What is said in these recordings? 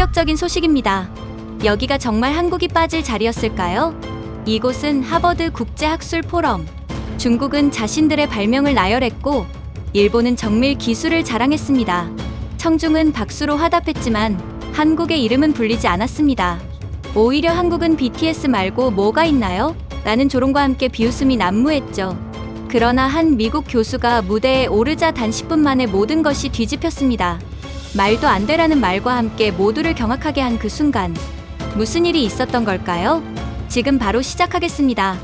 충격적인 소식입니다. 여기가 정말 한국이 빠질 자리였을까요? 이곳은 하버드 국제학술 포럼. 중국은 자신들의 발명을 나열했고, 일본은 정밀 기술을 자랑했습니다. 청중은 박수로 화답했지만 한국의 이름은 불리지 않았습니다. 오히려 한국은 BTS 말고 뭐가 있나요? 라는 조롱과 함께 비웃음이 난무했죠. 그러나 한 미국 교수가 무대에 오르자 단 10분 만에 모든 것이 뒤집혔습니다. 말도 안 되라는 말과 함께 모두를 경악하게 한 그 순간, 무슨 일이 있었던 걸까요? 지금 바로 시작하겠습니다.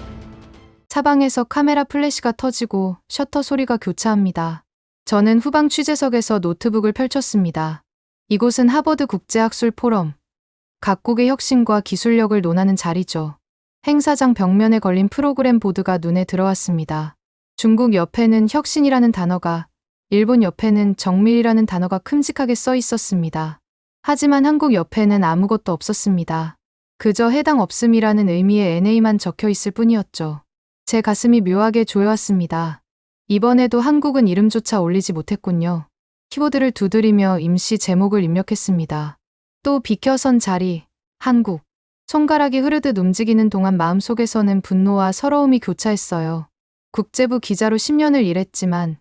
사방에서 카메라 플래시가 터지고 셔터 소리가 교차합니다. 저는 후방 취재석에서 노트북을 펼쳤습니다. 이곳은 하버드 국제학술 포럼. 각국의 혁신과 기술력을 논하는 자리죠. 행사장 벽면에 걸린 프로그램 보드가 눈에 들어왔습니다. 중국 옆에는 혁신이라는 단어가, 일본 옆에는 정밀이라는 단어가 큼직하게 써 있었습니다. 하지만 한국 옆에는 아무것도 없었습니다. 그저 해당 없음이라는 의미의 NA만 적혀 있을 뿐이었죠. 제 가슴이 묘하게 조여왔습니다. 이번에도 한국은 이름조차 올리지 못했군요. 키보드를 두드리며 임시 제목을 입력했습니다. 또 비켜선 자리, 한국. 손가락이 흐르듯 움직이는 동안 마음속에서는 분노와 서러움이 교차했어요. 국제부 기자로 10년을 일했지만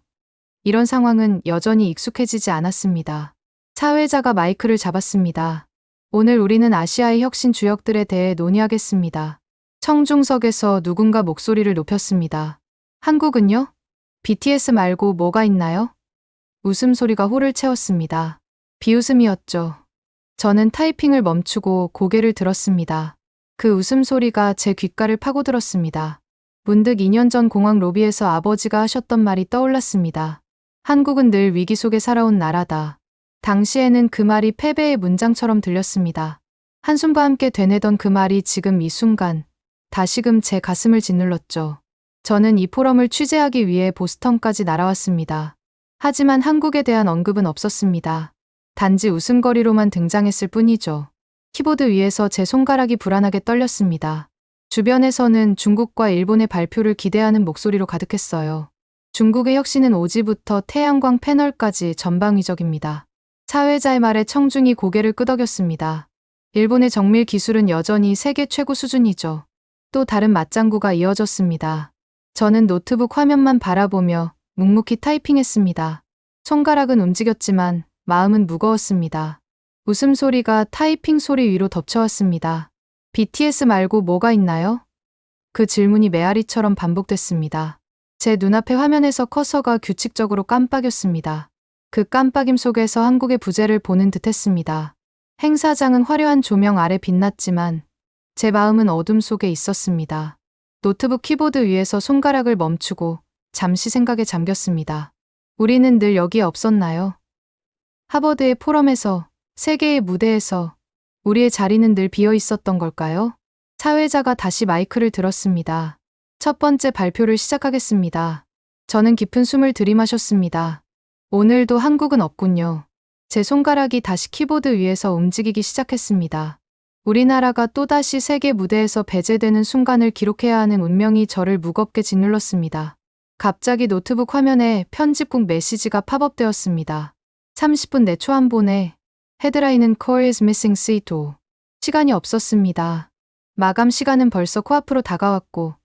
이런 상황은 여전히 익숙해지지 않았습니다. 사회자가 마이크를 잡았습니다. 오늘 우리는 아시아의 혁신 주역들에 대해 논의하겠습니다. 청중석에서 누군가 목소리를 높였습니다. 한국은요? BTS 말고 뭐가 있나요? 웃음소리가 홀을 채웠습니다. 비웃음이었죠. 저는 타이핑을 멈추고 고개를 들었습니다. 그 웃음소리가 제 귓가를 파고들었습니다. 문득 2년 전 공항 로비에서 아버지가 하셨던 말이 떠올랐습니다. 한국은 늘 위기 속에 살아온 나라다. 당시에는 그 말이 패배의 문장처럼 들렸습니다. 한숨과 함께 되뇌던 그 말이 지금 이 순간 다시금 제 가슴을 짓눌렀죠. 저는 이 포럼을 취재하기 위해 보스턴까지 날아왔습니다. 하지만 한국에 대한 언급은 없었습니다. 단지 웃음거리로만 등장했을 뿐이죠. 키보드 위에서 제 손가락이 불안하게 떨렸습니다. 주변에서는 중국과 일본의 발표를 기대하는 목소리로 가득했어요. 중국의 혁신은 오지부터 태양광 패널까지 전방위적입니다. 사회자의 말에 청중이 고개를 끄덕였습니다. 일본의 정밀 기술은 여전히 세계 최고 수준이죠. 또 다른 맞장구가 이어졌습니다. 저는 노트북 화면만 바라보며 묵묵히 타이핑했습니다. 손가락은 움직였지만 마음은 무거웠습니다. 웃음소리가 타이핑 소리 위로 덮쳐왔습니다. BTS 말고 뭐가 있나요? 그 질문이 메아리처럼 반복됐습니다. 제 눈앞의 화면에서 커서가 규칙적으로 깜빡였습니다. 그 깜빡임 속에서 한국의 부재를 보는 듯했습니다. 행사장은 화려한 조명 아래 빛났지만 제 마음은 어둠 속에 있었습니다. 노트북 키보드 위에서 손가락을 멈추고 잠시 생각에 잠겼습니다. 우리는 늘 여기에 없었나요? 하버드의 포럼에서, 세계의 무대에서 우리의 자리는 늘 비어 있었던 걸까요? 사회자가 다시 마이크를 들었습니다. 첫 번째 발표를 시작하겠습니다. 저는 깊은 숨을 들이마셨습니다. 오늘도 한국은 없군요. 제 손가락이 다시 키보드 위에서 움직이기 시작했습니다. 우리나라가 또다시 세계 무대에서 배제되는 순간을 기록해야 하는 운명이 저를 무겁게 짓눌렀습니다. 갑자기 노트북 화면에 편집국 메시지가 팝업되었습니다. 30분 내 초안본에 헤드라인은 Core is missing C2. 시간이 없었습니다. 마감 시간은 벌써 코앞으로 다가왔고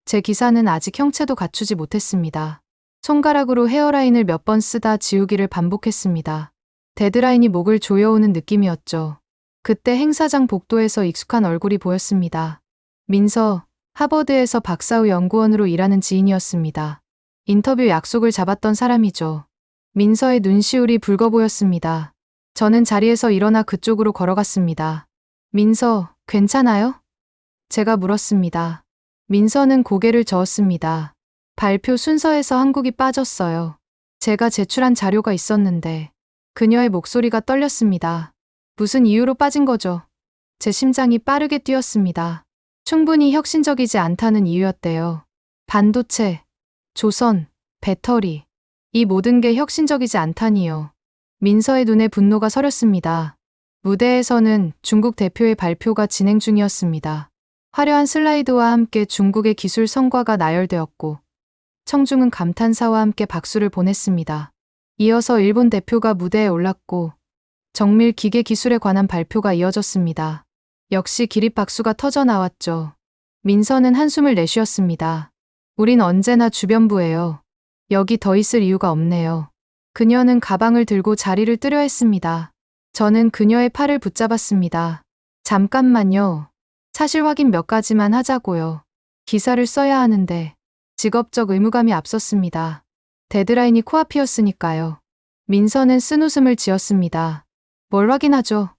제 기사는 아직 형체도 갖추지 못했습니다. 손가락으로 헤어라인을 몇 번 쓰다 지우기를 반복했습니다. 데드라인이 목을 조여오는 느낌이었죠. 그때 행사장 복도에서 익숙한 얼굴이 보였습니다. 민서, 하버드에서 박사 후 연구원으로 일하는 지인이었습니다. 인터뷰 약속을 잡았던 사람이죠. 민서의 눈시울이 붉어 보였습니다. 저는 자리에서 일어나 그쪽으로 걸어갔습니다. 민서, 괜찮아요? 제가 물었습니다. 민서는 고개를 저었습니다. 발표 순서에서 한국이 빠졌어요. 제가 제출한 자료가 있었는데 그녀의 목소리가 떨렸습니다. 무슨 이유로 빠진 거죠? 제 심장이 빠르게 뛰었습니다. 충분히 혁신적이지 않다는 이유였대요. 반도체, 조선, 배터리, 이 모든 게 혁신적이지 않다니요. 민서의 눈에 분노가 서렸습니다. 무대에서는 중국 대표의 발표가 진행 중이었습니다. 화려한 슬라이드와 함께 중국의 기술 성과가 나열되었고 청중은 감탄사와 함께 박수를 보냈습니다. 이어서 일본 대표가 무대에 올랐고 정밀 기계 기술에 관한 발표가 이어졌습니다. 역시 기립박수가 터져 나왔죠. 민서는 한숨을 내쉬었습니다. 우린 언제나 주변부예요. 여기 더 있을 이유가 없네요. 그녀는 가방을 들고 자리를 뜨려 했습니다. 저는 그녀의 팔을 붙잡았습니다. 잠깐만요. 사실 확인 몇 가지만 하자고요. 기사를 써야 하는데 직업적 의무감이 앞섰습니다. 데드라인이 코앞이었으니까요. 민서는 쓴웃음을 지었습니다. 뭘 확인하죠?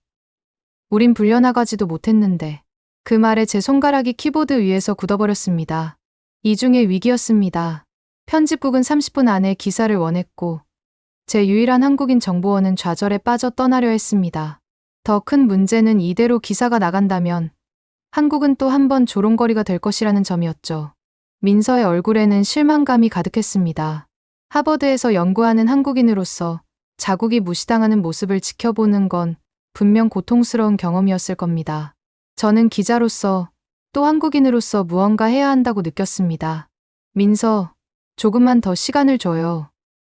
우린 불려나가지도 못했는데. 그 말에 제 손가락이 키보드 위에서 굳어버렸습니다. 이중의 위기였습니다. 편집국은 30분 안에 기사를 원했고 제 유일한 한국인 정보원은 좌절에 빠져 떠나려 했습니다. 더 큰 문제는 이대로 기사가 나간다면 한국은 또 한 번 조롱거리가 될 것이라는 점이었죠. 민서의 얼굴에는 실망감이 가득했습니다. 하버드에서 연구하는 한국인으로서 자국이 무시당하는 모습을 지켜보는 건 분명 고통스러운 경험이었을 겁니다. 저는 기자로서 또 한국인으로서 무언가 해야 한다고 느꼈습니다. 민서, 조금만 더 시간을 줘요.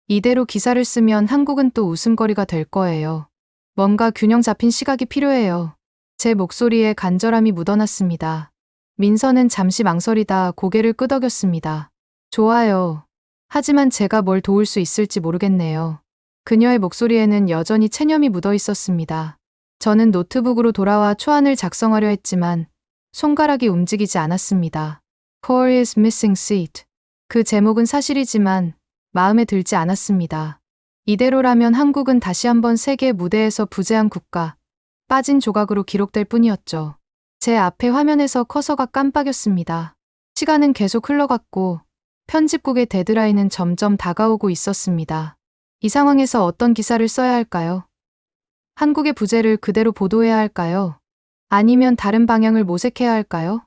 이대로 기사를 쓰면 한국은 또 웃음거리가 될 거예요. 뭔가 균형 잡힌 시각이 필요해요. 제 목소리에 간절함이 묻어났습니다. 민서는 잠시 망설이다 고개를 끄덕였습니다. 좋아요. 하지만 제가 뭘 도울 수 있을지 모르겠네요. 그녀의 목소리에는 여전히 체념이 묻어 있었습니다. 저는 노트북으로 돌아와 초안을 작성하려 했지만 손가락이 움직이지 않았습니다. Core is missing seat. 그 제목은 사실이지만 마음에 들지 않았습니다. 이대로라면 한국은 다시 한번 세계 무대에서 부재한 국가, 빠진 조각으로 기록될 뿐이었죠. 제 앞에 화면에서 커서가 깜빡였습니다. 시간은 계속 흘러갔고 편집국의 데드라인은 점점 다가오고 있었습니다. 이 상황에서 어떤 기사를 써야 할까요? 한국의 부재를 그대로 보도해야 할까요? 아니면 다른 방향을 모색해야 할까요?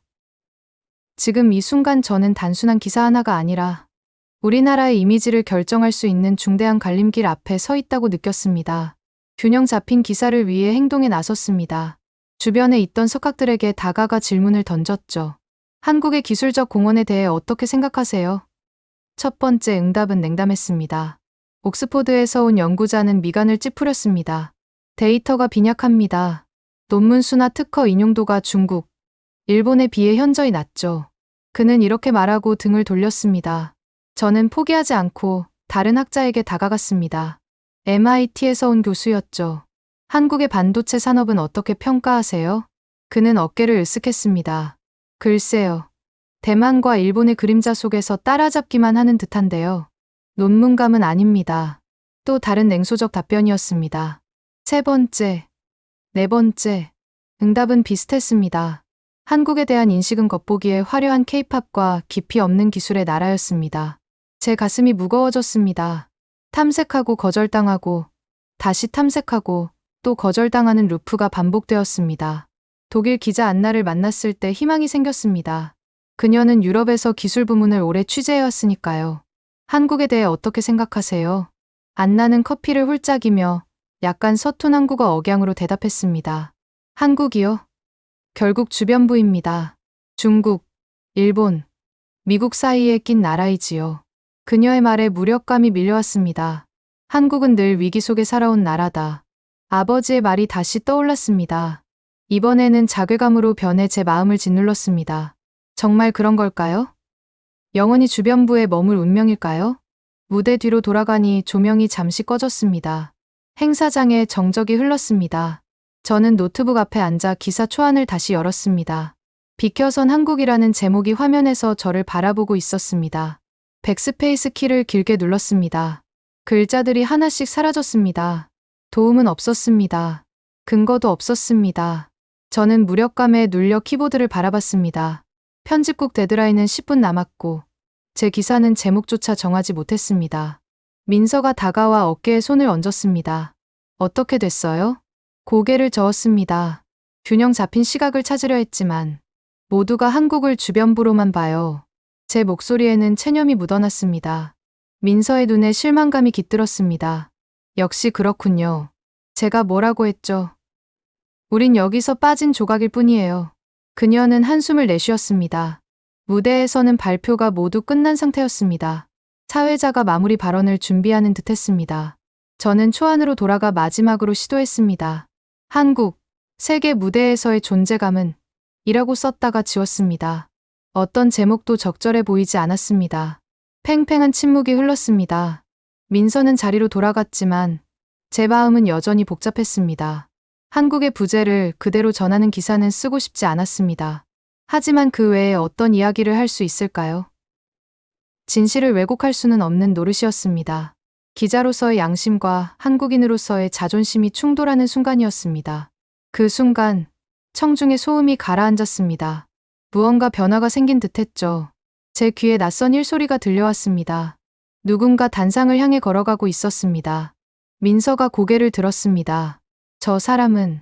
지금 이 순간 저는 단순한 기사 하나가 아니라 우리나라의 이미지를 결정할 수 있는 중대한 갈림길 앞에 서 있다고 느꼈습니다. 균형 잡힌 기사를 위해 행동에 나섰습니다. 주변에 있던 석학들에게 다가가 질문을 던졌죠. 한국의 기술적 공헌에 대해 어떻게 생각하세요? 첫 번째 응답은 냉담했습니다. 옥스포드에서 온 연구자는 미간을 찌푸렸습니다. 데이터가 빈약합니다. 논문 수나 특허 인용도가 중국, 일본에 비해 현저히 낮죠. 그는 이렇게 말하고 등을 돌렸습니다. 저는 포기하지 않고 다른 학자에게 다가갔습니다. MIT에서 온 교수였죠. 한국의 반도체 산업은 어떻게 평가하세요? 그는 어깨를 으쓱했습니다. 글쎄요. 대만과 일본의 그림자 속에서 따라잡기만 하는 듯한데요. 논문감은 아닙니다. 또 다른 냉소적 답변이었습니다. 세 번째, 네 번째, 응답은 비슷했습니다. 한국에 대한 인식은 겉보기에 화려한 K-팝과 깊이 없는 기술의 나라였습니다. 제 가슴이 무거워졌습니다. 탐색하고 거절당하고 다시 탐색하고 또 거절당하는 루프가 반복되었습니다. 독일 기자 안나를 만났을 때 희망이 생겼습니다. 그녀는 유럽에서 기술 부문을 오래 취재해왔으니까요. 한국에 대해 어떻게 생각하세요? 안나는 커피를 홀짝이며 약간 서툰 한국어 억양으로 대답했습니다. 한국이요? 결국 주변부입니다. 중국, 일본, 미국 사이에 낀 나라이지요. 그녀의 말에 무력감이 밀려왔습니다. 한국은 늘 위기 속에 살아온 나라다. 아버지의 말이 다시 떠올랐습니다. 이번에는 자괴감으로 변해 제 마음을 짓눌렀습니다. 정말 그런 걸까요? 영원히 주변부에 머물 운명일까요? 무대 뒤로 돌아가니 조명이 잠시 꺼졌습니다. 행사장에 정적이 흘렀습니다. 저는 노트북 앞에 앉아 기사 초안을 다시 열었습니다. 비켜선 한국이라는 제목이 화면에서 저를 바라보고 있었습니다. 백스페이스 키를 길게 눌렀습니다. 글자들이 하나씩 사라졌습니다. 도움은 없었습니다. 근거도 없었습니다. 저는 무력감에 눌려 키보드를 바라봤습니다. 편집국 데드라인은 10분 남았고 제 기사는 제목조차 정하지 못했습니다. 민서가 다가와 어깨에 손을 얹었습니다. 어떻게 됐어요? 고개를 저었습니다. 균형 잡힌 시각을 찾으려 했지만 모두가 한국을 주변부로만 봐요. 제 목소리에는 체념이 묻어났습니다. 민서의 눈에 실망감이 깃들었습니다. 역시 그렇군요. 제가 뭐라고 했죠? 우린 여기서 빠진 조각일 뿐이에요. 그녀는 한숨을 내쉬었습니다. 무대에서는 발표가 모두 끝난 상태였습니다. 사회자가 마무리 발언을 준비하는 듯 했습니다. 저는 초안으로 돌아가 마지막으로 시도했습니다. 한국, 세계 무대에서의 존재감은 이라고 썼다가 지웠습니다. 어떤 제목도 적절해 보이지 않았습니다. 팽팽한 침묵이 흘렀습니다. 민서는 자리로 돌아갔지만 제 마음은 여전히 복잡했습니다. 한국의 부재를 그대로 전하는 기사는 쓰고 싶지 않았습니다. 하지만 그 외에 어떤 이야기를 할 수 있을까요? 진실을 왜곡할 수는 없는 노릇이었습니다. 기자로서의 양심과 한국인으로서의 자존심이 충돌하는 순간이었습니다. 그 순간 청중의 소음이 가라앉았습니다. 무언가 변화가 생긴 듯했죠. 제 귀에 낯선 일소리가 들려왔습니다. 누군가 단상을 향해 걸어가고 있었습니다. 민서가 고개를 들었습니다. 저 사람은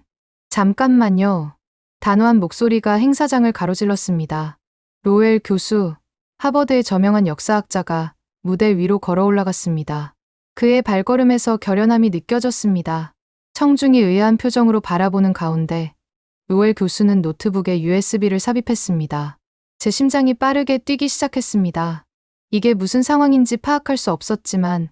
잠깐만요. 단호한 목소리가 행사장을 가로질렀습니다. 로웰 교수, 하버드의 저명한 역사학자가 무대 위로 걸어 올라갔습니다. 그의 발걸음에서 결연함이 느껴졌습니다. 청중이 의아한 표정으로 바라보는 가운데 로웰 교수는 노트북에 USB를 삽입했습니다. 제 심장이 빠르게 뛰기 시작했습니다. 이게 무슨 상황인지 파악할 수 없었지만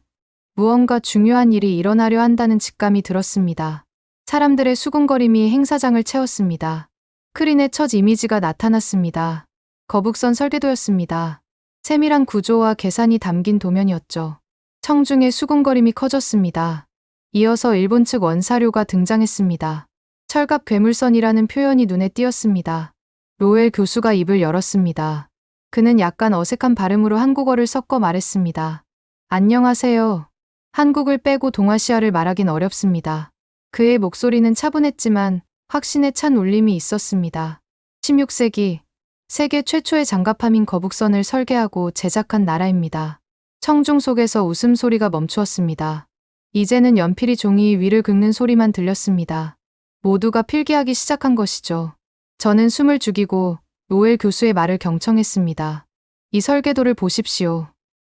무언가 중요한 일이 일어나려 한다는 직감이 들었습니다. 사람들의 수군거림이 행사장을 채웠습니다. 크린의 첫 이미지가 나타났습니다. 거북선 설계도였습니다. 세밀한 구조와 계산이 담긴 도면이었죠. 청중의 수군거림이 커졌습니다. 이어서 일본 측 원사료가 등장했습니다. 철갑 괴물선이라는 표현이 눈에 띄었습니다. 로웰 교수가 입을 열었습니다. 그는 약간 어색한 발음으로 한국어를 섞어 말했습니다. 안녕하세요. 한국을 빼고 동아시아를 말하긴 어렵습니다. 그의 목소리는 차분했지만 확신에 찬 울림이 있었습니다. 16세기 세계 최초의 장갑함인 거북선을 설계하고 제작한 나라입니다. 청중 속에서 웃음소리가 멈추었습니다. 이제는 연필이 종이 위를 긁는 소리만 들렸습니다. 모두가 필기하기 시작한 것이죠. 저는 숨을 죽이고 로웰 교수의 말을 경청했습니다. 이 설계도를 보십시오.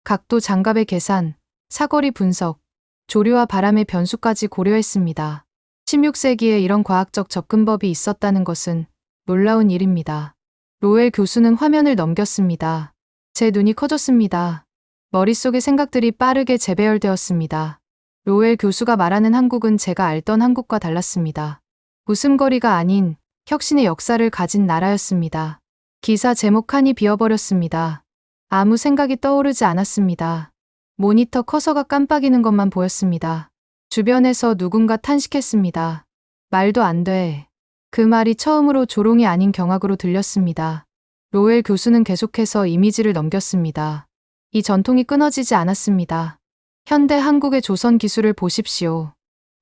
각도 장갑의 계산, 사거리 분석, 조류와 바람의 변수까지 고려했습니다. 16세기에 이런 과학적 접근법이 있었다는 것은 놀라운 일입니다. 로웰 교수는 화면을 넘겼습니다. 제 눈이 커졌습니다. 머릿속의 생각들이 빠르게 재배열되었습니다. 로웰 교수가 말하는 한국은 제가 알던 한국과 달랐습니다. 웃음거리가 아닌 혁신의 역사를 가진 나라였습니다. 기사 제목 칸이 비어버렸습니다. 아무 생각이 떠오르지 않았습니다. 모니터 커서가 깜빡이는 것만 보였습니다. 주변에서 누군가 탄식했습니다. 말도 안 돼. 그 말이 처음으로 조롱이 아닌 경악으로 들렸습니다. 로웰 교수는 계속해서 이미지를 넘겼습니다. 이 전통이 끊어지지 않았습니다. 현대 한국의 조선 기술을 보십시오.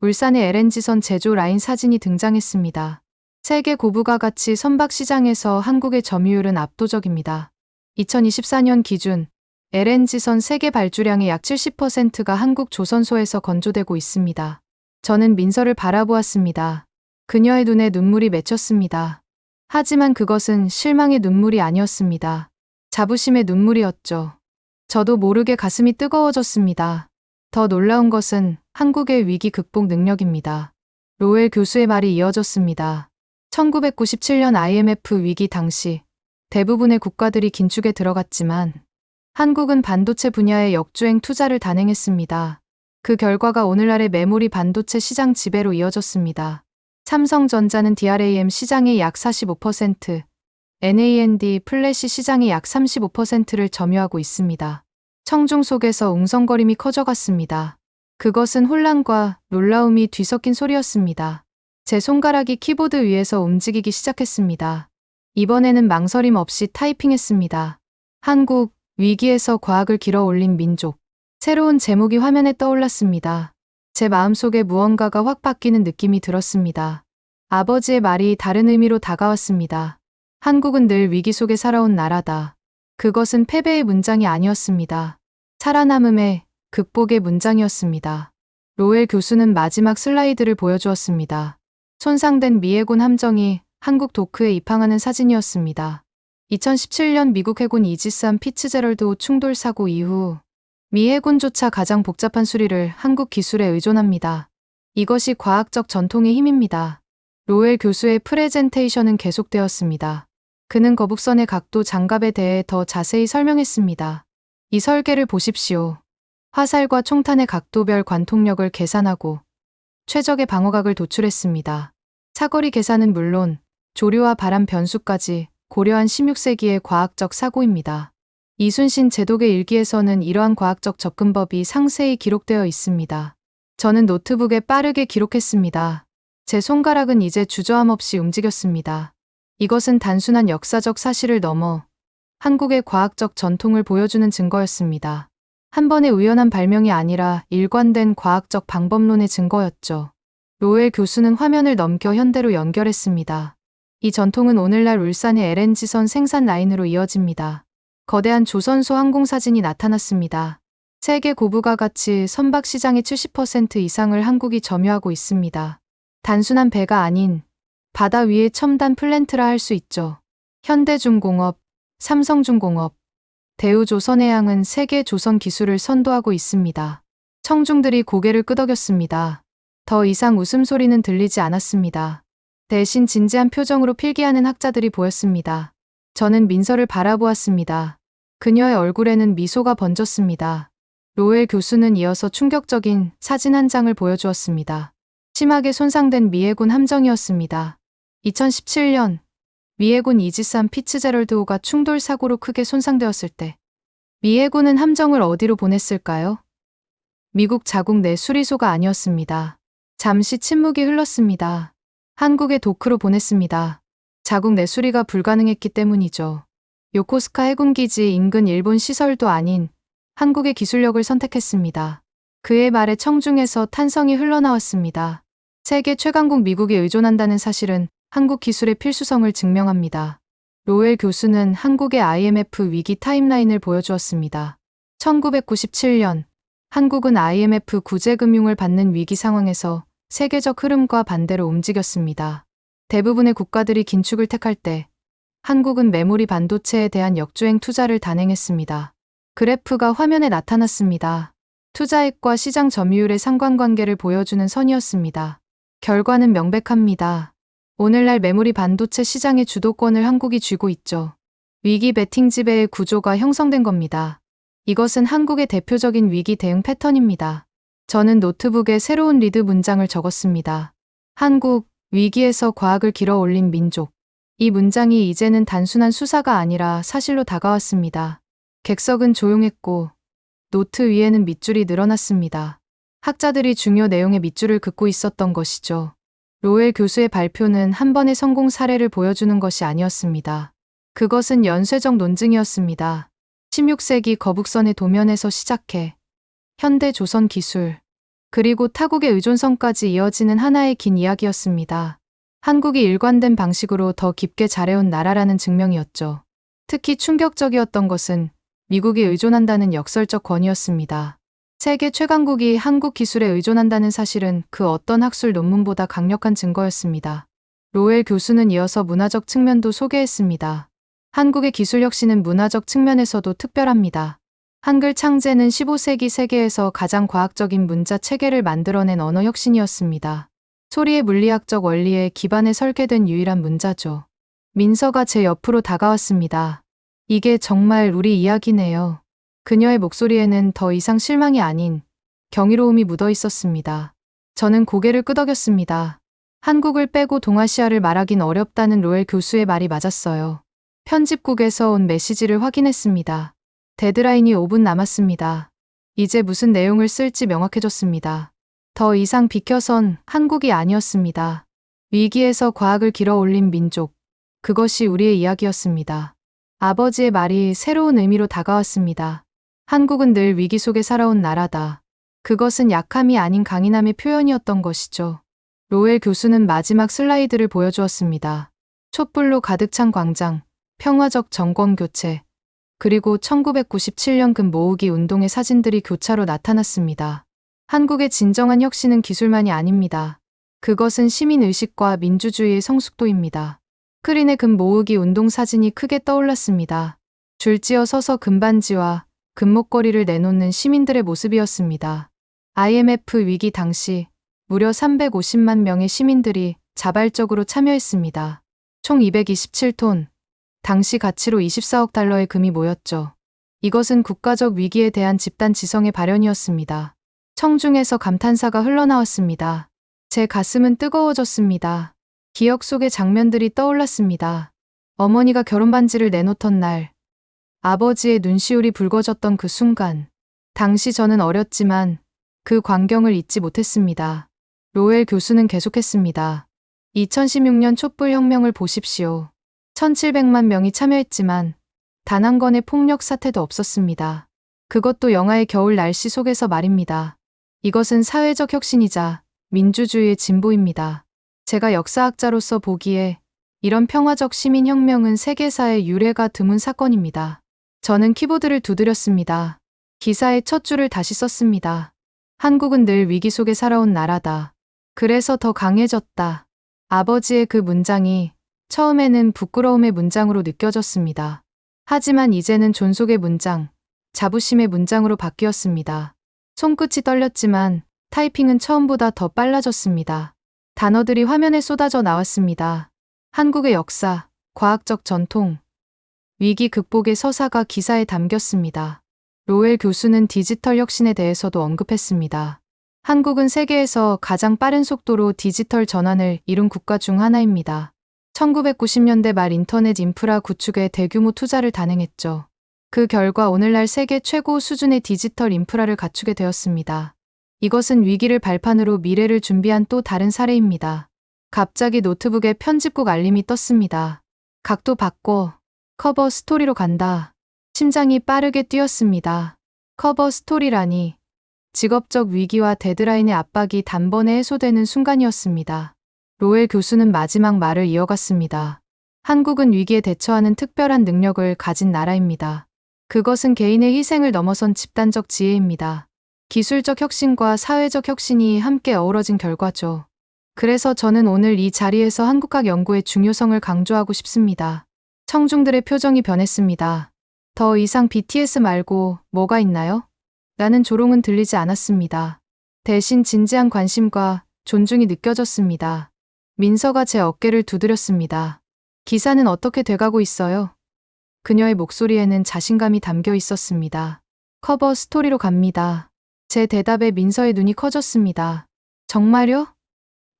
울산의 LNG선 제조 라인 사진이 등장했습니다. 세계 고부가 가치 선박 시장에서 한국의 점유율은 압도적입니다. 2024년 기준 LNG선 세계 발주량의 약 70%가 한국 조선소에서 건조되고 있습니다. 저는 민서를 바라보았습니다. 그녀의 눈에 눈물이 맺혔습니다. 하지만 그것은 실망의 눈물이 아니었습니다. 자부심의 눈물이었죠. 저도 모르게 가슴이 뜨거워졌습니다. 더 놀라운 것은 한국의 위기 극복 능력입니다. 로웰 교수의 말이 이어졌습니다. 1997년 IMF 위기 당시 대부분의 국가들이 긴축에 들어갔지만 한국은 반도체 분야의 역주행 투자를 단행했습니다. 그 결과가 오늘날의 메모리 반도체 시장 지배로 이어졌습니다. 삼성전자는 DRAM 시장의 약 45%, NAND 플래시 시장의 약 35%를 점유하고 있습니다. 청중 속에서 웅성거림이 커져갔습니다. 그것은 혼란과 놀라움이 뒤섞인 소리였습니다. 제 손가락이 키보드 위에서 움직이기 시작했습니다. 이번에는 망설임 없이 타이핑했습니다. 한국, 위기에서 과학을 길어 올린 민족. 새로운 제목이 화면에 떠올랐습니다. 제 마음속에 무언가가 확 바뀌는 느낌이 들었습니다. 아버지의 말이 다른 의미로 다가왔습니다. 한국은 늘 위기 속에 살아온 나라다. 그것은 패배의 문장이 아니었습니다. 살아남음의, 극복의 문장이었습니다. 로웰 교수는 마지막 슬라이드를 보여주었습니다. 손상된 미해군 함정이 한국 도크에 입항하는 사진이었습니다. 2017년 미국 해군 이지스함 피츠제럴드 충돌 사고 이후 미 해군조차 가장 복잡한 수리를 한국 기술에 의존합니다. 이것이 과학적 전통의 힘입니다. 로웰 교수의 프레젠테이션은 계속되었습니다. 그는 거북선의 각도 장갑에 대해 더 자세히 설명했습니다. 이 설계를 보십시오. 화살과 총탄의 각도별 관통력을 계산하고 최적의 방어각을 도출했습니다. 사거리 계산은 물론 조류와 바람 변수까지 고려한 16세기의 과학적 사고입니다. 이순신 제독의 일기에서는 이러한 과학적 접근법이 상세히 기록되어 있습니다. 저는 노트북에 빠르게 기록했습니다. 제 손가락은 이제 주저함 없이 움직였습니다. 이것은 단순한 역사적 사실을 넘어 한국의 과학적 전통을 보여주는 증거였습니다. 한 번의 우연한 발명이 아니라 일관된 과학적 방법론의 증거였죠. 로엘 교수는 화면을 넘겨 현대로 연결했습니다. 이 전통은 오늘날 울산의 LNG선 생산 라인으로 이어집니다. 거대한 조선소 항공사진이 나타났습니다. 세계 고부가 가치 선박 시장의 70% 이상을 한국이 점유하고 있습니다. 단순한 배가 아닌 바다 위의 첨단 플랜트라 할 수 있죠. 현대중공업, 삼성중공업, 대우조선해양은 세계 조선 기술을 선도하고 있습니다. 청중들이 고개를 끄덕였습니다. 더 이상 웃음소리는 들리지 않았습니다. 대신 진지한 표정으로 필기하는 학자들이 보였습니다. 저는 민서를 바라보았습니다. 그녀의 얼굴에는 미소가 번졌습니다. 로엘 교수는 이어서 충격적인 사진 한 장을 보여주었습니다. 심하게 손상된 미해군 함정이었습니다. 2017년 미해군 이지산 피츠제럴드호가 충돌 사고로 크게 손상되었을 때 미해군은 함정을 어디로 보냈을까요? 미국 자국 내 수리소가 아니었습니다. 잠시 침묵이 흘렀습니다. 한국의 도크로 보냈습니다. 자국 내 수리가 불가능했기 때문이죠. 요코스카 해군기지 인근 일본 시설도 아닌 한국의 기술력을 선택했습니다. 그의 말에 청중에서 탄성이 흘러나왔습니다. 세계 최강국 미국에 의존한다는 사실은 한국 기술의 필수성을 증명합니다. 로엘 교수는 한국의 IMF 위기 타임라인을 보여주었습니다. 1997년 한국은 IMF 구제금융을 받는 위기 상황에서 세계적 흐름과 반대로 움직였습니다. 대부분의 국가들이 긴축을 택할 때 한국은 메모리 반도체에 대한 역주행 투자를 단행했습니다. 그래프가 화면에 나타났습니다. 투자액과 시장 점유율의 상관관계를 보여주는 선이었습니다. 결과는 명백합니다. 오늘날 메모리 반도체 시장의 주도권을 한국이 쥐고 있죠. 위기 베팅 지배의 구조가 형성된 겁니다. 이것은 한국의 대표적인 위기 대응 패턴입니다. 저는 노트북에 새로운 리드 문장을 적었습니다. 한국, 위기에서 과학을 길어 올린 민족. 이 문장이 이제는 단순한 수사가 아니라 사실로 다가왔습니다. 객석은 조용했고 노트 위에는 밑줄이 늘어났습니다. 학자들이 중요 내용의 밑줄을 긋고 있었던 것이죠. 로엘 교수의 발표는 한 번의 성공 사례를 보여주는 것이 아니었습니다. 그것은 연쇄적 논증이었습니다. 16세기 거북선의 도면에서 시작해 현대 조선 기술, 그리고 타국의 의존성까지 이어지는 하나의 긴 이야기였습니다. 한국이 일관된 방식으로 더 깊게 잘해온 나라라는 증명이었죠. 특히 충격적이었던 것은 미국이 의존한다는 역설적 권위였습니다. 세계 최강국이 한국 기술에 의존한다는 사실은 그 어떤 학술 논문보다 강력한 증거였습니다. 로엘 교수는 이어서 문화적 측면도 소개했습니다. 한국의 기술 혁신은 문화적 측면에서도 특별합니다. 한글 창제는 15세기 세계에서 가장 과학적인 문자 체계를 만들어낸 언어 혁신이었습니다. 소리의 물리학적 원리에 기반해 설계된 유일한 문자죠. 민서가 제 옆으로 다가왔습니다. 이게 정말 우리 이야기네요. 그녀의 목소리에는 더 이상 실망이 아닌 경이로움이 묻어 있었습니다. 저는 고개를 끄덕였습니다. 한국을 빼고 동아시아를 말하긴 어렵다는 로엘 교수의 말이 맞았어요. 편집국에서 온 메시지를 확인했습니다. 데드라인이 5분 남았습니다. 이제 무슨 내용을 쓸지 명확해졌습니다. 더 이상 비켜선 한국이 아니었습니다. 위기에서 과학을 길어 올린 민족. 그것이 우리의 이야기였습니다. 아버지의 말이 새로운 의미로 다가왔습니다. 한국은 늘 위기 속에 살아온 나라다. 그것은 약함이 아닌 강인함의 표현이었던 것이죠. 로엘 교수는 마지막 슬라이드를 보여주었습니다. 촛불로 가득 찬 광장, 평화적 정권 교체, 그리고 1997년 금 모으기 운동의 사진들이 교차로 나타났습니다. 한국의 진정한 혁신은 기술만이 아닙니다. 그것은 시민의식과 민주주의의 성숙도입니다. 스크린에 금 모으기 운동 사진이 크게 떠올랐습니다. 줄지어 서서 금반지와 금목걸이를 내놓는 시민들의 모습이었습니다. IMF 위기 당시 무려 350만 명의 시민들이 자발적으로 참여했습니다. 총 227톤, 당시 가치로 24억 달러의 금이 모였죠. 이것은 국가적 위기에 대한 집단 지성의 발현이었습니다. 청중에서 감탄사가 흘러나왔습니다. 제 가슴은 뜨거워졌습니다. 기억 속의 장면들이 떠올랐습니다. 어머니가 결혼반지를 내놓던 날, 아버지의 눈시울이 붉어졌던 그 순간, 당시 저는 어렸지만 그 광경을 잊지 못했습니다. 로엘 교수는 계속했습니다. 2016년 촛불혁명을 보십시오. 1700만 명이 참여했지만 단 한 건의 폭력 사태도 없었습니다. 그것도 영하의 겨울 날씨 속에서 말입니다. 이것은 사회적 혁신이자 민주주의의 진보입니다. 제가 역사학자로서 보기에 이런 평화적 시민혁명은 세계사의 유례가 드문 사건입니다. 저는 키보드를 두드렸습니다. 기사의 첫 줄을 다시 썼습니다. 한국은 늘 위기 속에 살아온 나라다. 그래서 더 강해졌다. 아버지의 그 문장이 처음에는 부끄러움의 문장으로 느껴졌습니다. 하지만 이제는 존속의 문장, 자부심의 문장으로 바뀌었습니다. 손끝이 떨렸지만 타이핑은 처음보다 더 빨라졌습니다. 단어들이 화면에 쏟아져 나왔습니다. 한국의 역사, 과학적 전통, 위기 극복의 서사가 기사에 담겼습니다. 로엘 교수는 디지털 혁신에 대해서도 언급했습니다. 한국은 세계에서 가장 빠른 속도로 디지털 전환을 이룬 국가 중 하나입니다. 1990년대 말 인터넷 인프라 구축에 대규모 투자를 단행했죠. 그 결과 오늘날 세계 최고 수준의 디지털 인프라를 갖추게 되었습니다. 이것은 위기를 발판으로 미래를 준비한 또 다른 사례입니다. 갑자기 노트북에 편집국 알림이 떴습니다. 각도 바꿔. 커버 스토리로 간다. 심장이 빠르게 뛰었습니다. 커버 스토리라니. 직업적 위기와 데드라인의 압박이 단번에 해소되는 순간이었습니다. 로엘 교수는 마지막 말을 이어갔습니다. 한국은 위기에 대처하는 특별한 능력을 가진 나라입니다. 그것은 개인의 희생을 넘어선 집단적 지혜입니다. 기술적 혁신과 사회적 혁신이 함께 어우러진 결과죠. 그래서 저는 오늘 이 자리에서 한국학 연구의 중요성을 강조하고 싶습니다. 청중들의 표정이 변했습니다. 더 이상 BTS 말고 뭐가 있나요? 라는 조롱은 들리지 않았습니다. 대신 진지한 관심과 존중이 느껴졌습니다. 민서가 제 어깨를 두드렸습니다. 기사는 어떻게 돼가고 있어요? 그녀의 목소리에는 자신감이 담겨 있었습니다. 커버 스토리로 갑니다. 제 대답에 민서의 눈이 커졌습니다. 정말요?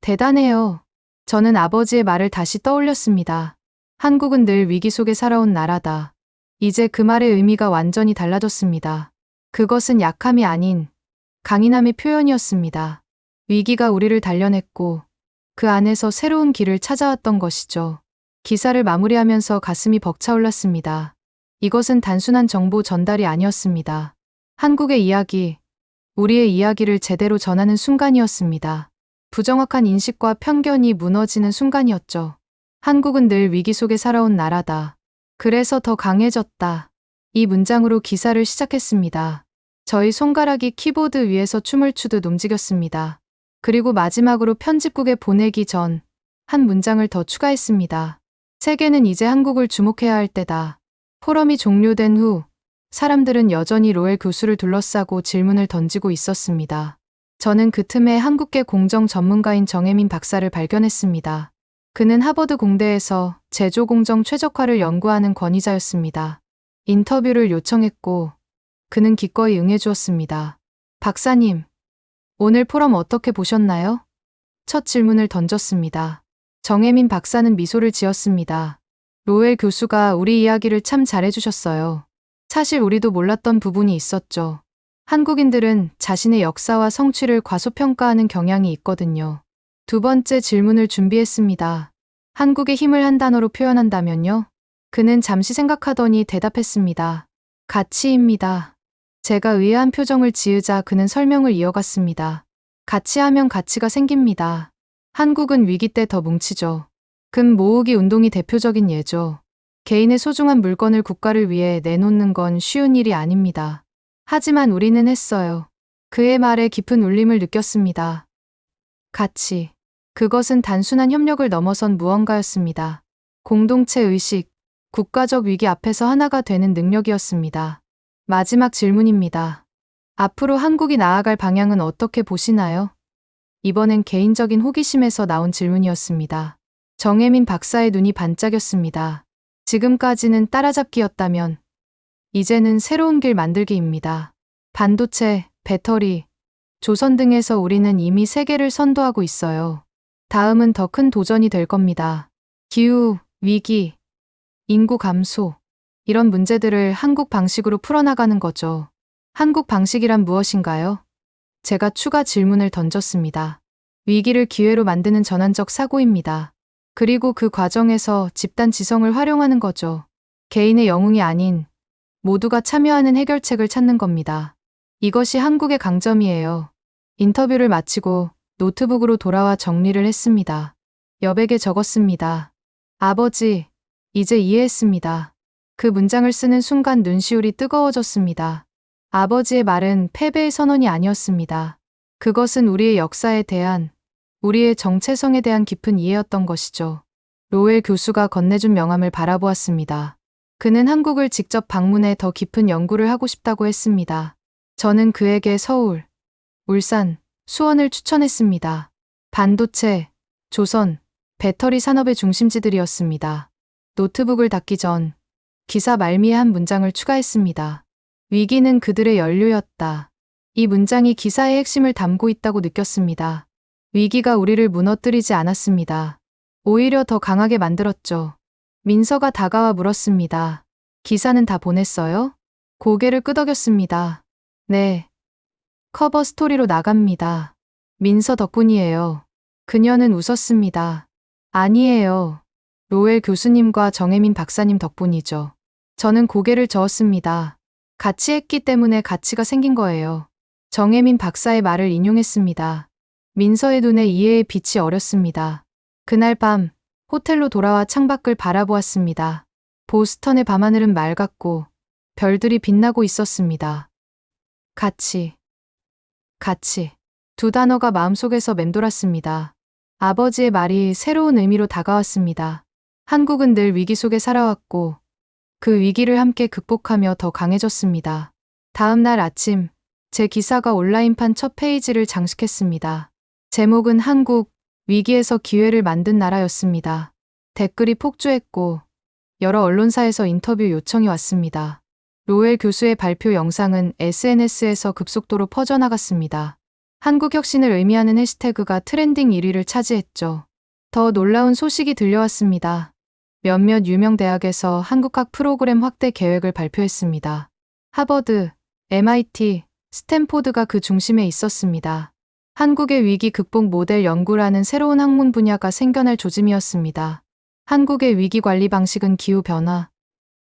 대단해요. 저는 아버지의 말을 다시 떠올렸습니다. 한국은 늘 위기 속에 살아온 나라다. 이제 그 말의 의미가 완전히 달라졌습니다. 그것은 약함이 아닌 강인함의 표현이었습니다. 위기가 우리를 단련했고 그 안에서 새로운 길을 찾아왔던 것이죠. 기사를 마무리하면서 가슴이 벅차올랐습니다. 이것은 단순한 정보 전달이 아니었습니다. 한국의 이야기, 우리의 이야기를 제대로 전하는 순간이었습니다. 부정확한 인식과 편견이 무너지는 순간이었죠. 한국은 늘 위기 속에 살아온 나라다. 그래서 더 강해졌다. 이 문장으로 기사를 시작했습니다. 저희 손가락이 키보드 위에서 춤을 추듯 움직였습니다. 그리고 마지막으로 편집국에 보내기 전 한 문장을 더 추가했습니다. 세계는 이제 한국을 주목해야 할 때다. 포럼이 종료된 후 사람들은 여전히 로엘 교수를 둘러싸고 질문을 던지고 있었습니다. 저는 그 틈에 한국계 공정 전문가인 정혜민 박사를 발견했습니다. 그는 하버드 공대에서 제조공정 최적화를 연구하는 권위자였습니다. 인터뷰를 요청했고 그는 기꺼이 응해주었습니다. 박사님, 오늘 포럼 어떻게 보셨나요? 첫 질문을 던졌습니다. 정혜민 박사는 미소를 지었습니다. 로엘 교수가 우리 이야기를 참 잘해주셨어요. 사실 우리도 몰랐던 부분이 있었죠. 한국인들은 자신의 역사와 성취를 과소평가하는 경향이 있거든요. 두 번째 질문을 준비했습니다. 한국의 힘을 한 단어로 표현한다면요? 그는 잠시 생각하더니 대답했습니다. 가치입니다. 제가 의아한 표정을 지으자 그는 설명을 이어갔습니다. 가치하면 가치가 생깁니다. 한국은 위기 때 더 뭉치죠. 금 모으기 운동이 대표적인 예죠. 개인의 소중한 물건을 국가를 위해 내놓는 건 쉬운 일이 아닙니다. 하지만 우리는 했어요. 그의 말에 깊은 울림을 느꼈습니다. 가치. 그것은 단순한 협력을 넘어선 무언가였습니다. 공동체 의식, 국가적 위기 앞에서 하나가 되는 능력이었습니다. 마지막 질문입니다. 앞으로 한국이 나아갈 방향은 어떻게 보시나요? 이번엔 개인적인 호기심에서 나온 질문이었습니다. 정혜민 박사의 눈이 반짝였습니다. 지금까지는 따라잡기였다면 이제는 새로운 길 만들기입니다. 반도체, 배터리, 조선 등에서 우리는 이미 세계를 선도하고 있어요. 다음은 더 큰 도전이 될 겁니다. 기후, 위기, 인구 감소. 이런 문제들을 한국 방식으로 풀어나가는 거죠. 한국 방식이란 무엇인가요? 제가 추가 질문을 던졌습니다. 위기를 기회로 만드는 전환적 사고입니다. 그리고 그 과정에서 집단 지성을 활용하는 거죠. 개인의 영웅이 아닌 모두가 참여하는 해결책을 찾는 겁니다. 이것이 한국의 강점이에요. 인터뷰를 마치고 노트북으로 돌아와 정리를 했습니다. 여백에 적었습니다. 아버지, 이제 이해했습니다. 그 문장을 쓰는 순간 눈시울이 뜨거워졌습니다. 아버지의 말은 패배의 선언이 아니었습니다. 그것은 우리의 역사에 대한, 우리의 정체성에 대한 깊은 이해였던 것이죠. 로웰 교수가 건네준 명함을 바라보았습니다. 그는 한국을 직접 방문해 더 깊은 연구를 하고 싶다고 했습니다. 저는 그에게 서울, 울산, 수원을 추천했습니다. 반도체, 조선, 배터리 산업의 중심지들이었습니다. 노트북을 닫기 전 기사 말미에 한 문장을 추가했습니다. 위기는 그들의 연료였다. 이 문장이 기사의 핵심을 담고 있다고 느꼈습니다. 위기가 우리를 무너뜨리지 않았습니다. 오히려 더 강하게 만들었죠. 민서가 다가와 물었습니다. 기사는 다 보냈어요? 고개를 끄덕였습니다. 네. 커버 스토리로 나갑니다. 민서 덕분이에요. 그녀는 웃었습니다. 아니에요. 로웰 교수님과 정혜민 박사님 덕분이죠. 저는 고개를 저었습니다. 같이 했기 때문에 가치가 생긴 거예요. 정혜민 박사의 말을 인용했습니다. 민서의 눈에 이해의 빛이 어렸습니다. 그날 밤 호텔로 돌아와 창밖을 바라보았습니다. 보스턴의 밤하늘은 맑았고 별들이 빛나고 있었습니다. 가치. 두 단어가 마음속에서 맴돌았습니다. 아버지의 말이 새로운 의미로 다가왔습니다. 한국은 늘 위기 속에 살아왔고 그 위기를 함께 극복하며 더 강해졌습니다. 다음 날 아침 제 기사가 온라인판 첫 페이지를 장식했습니다. 제목은 한국, 위기에서 기회를 만든 나라였습니다. 댓글이 폭주했고 여러 언론사에서 인터뷰 요청이 왔습니다. 로웰 교수의 발표 영상은 SNS에서 급속도로 퍼져나갔습니다. 한국 혁신을 의미하는 해시태그가 트렌딩 1위를 차지했죠. 더 놀라운 소식이 들려왔습니다. 몇몇 유명 대학에서 한국학 프로그램 확대 계획을 발표했습니다. 하버드, MIT, 스탠포드가 그 중심에 있었습니다. 한국의 위기 극복 모델 연구라는 새로운 학문 분야가 생겨날 조짐이었습니다. 한국의 위기 관리 방식은 기후 변화,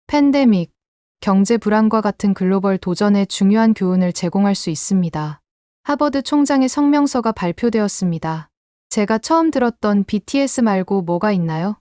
팬데믹, 경제 불안과 같은 글로벌 도전에 중요한 교훈을 제공할 수 있습니다. 하버드 총장의 성명서가 발표되었습니다. 제가 처음 들었던 BTS 말고 뭐가 있나요?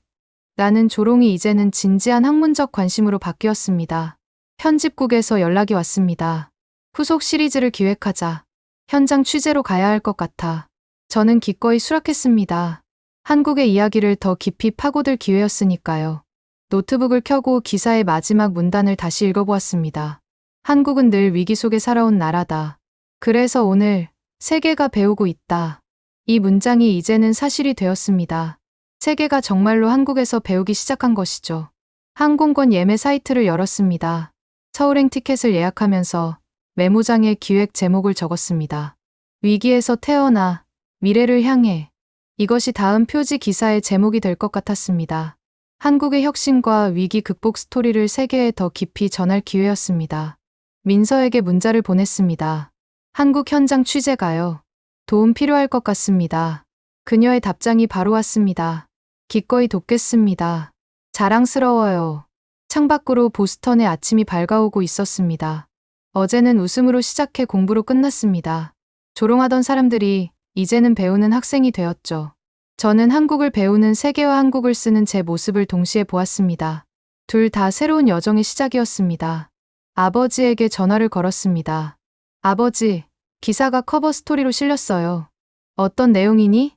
라는 조롱이 이제는 진지한 학문적 관심으로 바뀌었습니다. 편집국에서 연락이 왔습니다. 후속 시리즈를 기획하자. 현장 취재로 가야 할 것 같아. 저는 기꺼이 수락했습니다. 한국의 이야기를 더 깊이 파고들 기회였으니까요. 노트북을 켜고 기사의 마지막 문단을 다시 읽어보았습니다. 한국은 늘 위기 속에 살아온 나라다. 그래서 오늘 세계가 배우고 있다. 이 문장이 이제는 사실이 되었습니다. 세계가 정말로 한국에서 배우기 시작한 것이죠. 항공권 예매 사이트를 열었습니다. 서울행 티켓을 예약하면서 메모장에 기획 제목을 적었습니다. 위기에서 태어나 미래를 향해. 이것이 다음 표지 기사의 제목이 될 것 같았습니다. 한국의 혁신과 위기 극복 스토리를 세계에 더 깊이 전할 기회였습니다. 민서에게 문자를 보냈습니다. 한국 현장 취재가요. 도움 필요할 것 같습니다. 그녀의 답장이 바로 왔습니다. 기꺼이 돕겠습니다. 자랑스러워요. 창밖으로 보스턴의 아침이 밝아오고 있었습니다. 어제는 웃음으로 시작해 공부로 끝났습니다. 조롱하던 사람들이 이제는 배우는 학생이 되었죠. 저는 한국을 배우는 세계와 한국을 쓰는 제 모습을 동시에 보았습니다. 둘 다 새로운 여정의 시작이었습니다. 아버지에게 전화를 걸었습니다. 아버지, 기사가 커버 스토리로 실렸어요. 어떤 내용이니?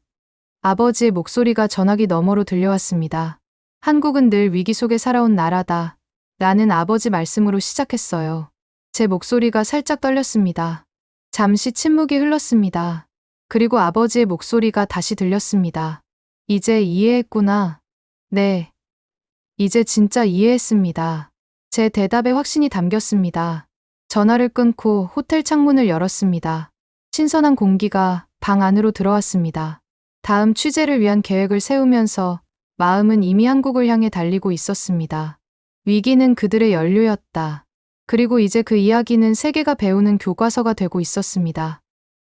아버지의 목소리가 전화기 너머로 들려왔습니다. 한국은 늘 위기 속에 살아온 나라다. 라는 아버지 말씀으로 시작했어요. 제 목소리가 살짝 떨렸습니다. 잠시 침묵이 흘렀습니다. 그리고 아버지의 목소리가 다시 들렸습니다. 이제 이해했구나. 네. 이제 진짜 이해했습니다. 제 대답에 확신이 담겼습니다. 전화를 끊고 호텔 창문을 열었습니다. 신선한 공기가 방 안으로 들어왔습니다. 다음 취재를 위한 계획을 세우면서 마음은 이미 한국을 향해 달리고 있었습니다. 위기는 그들의 연료였다. 그리고 이제 그 이야기는 세계가 배우는 교과서가 되고 있었습니다.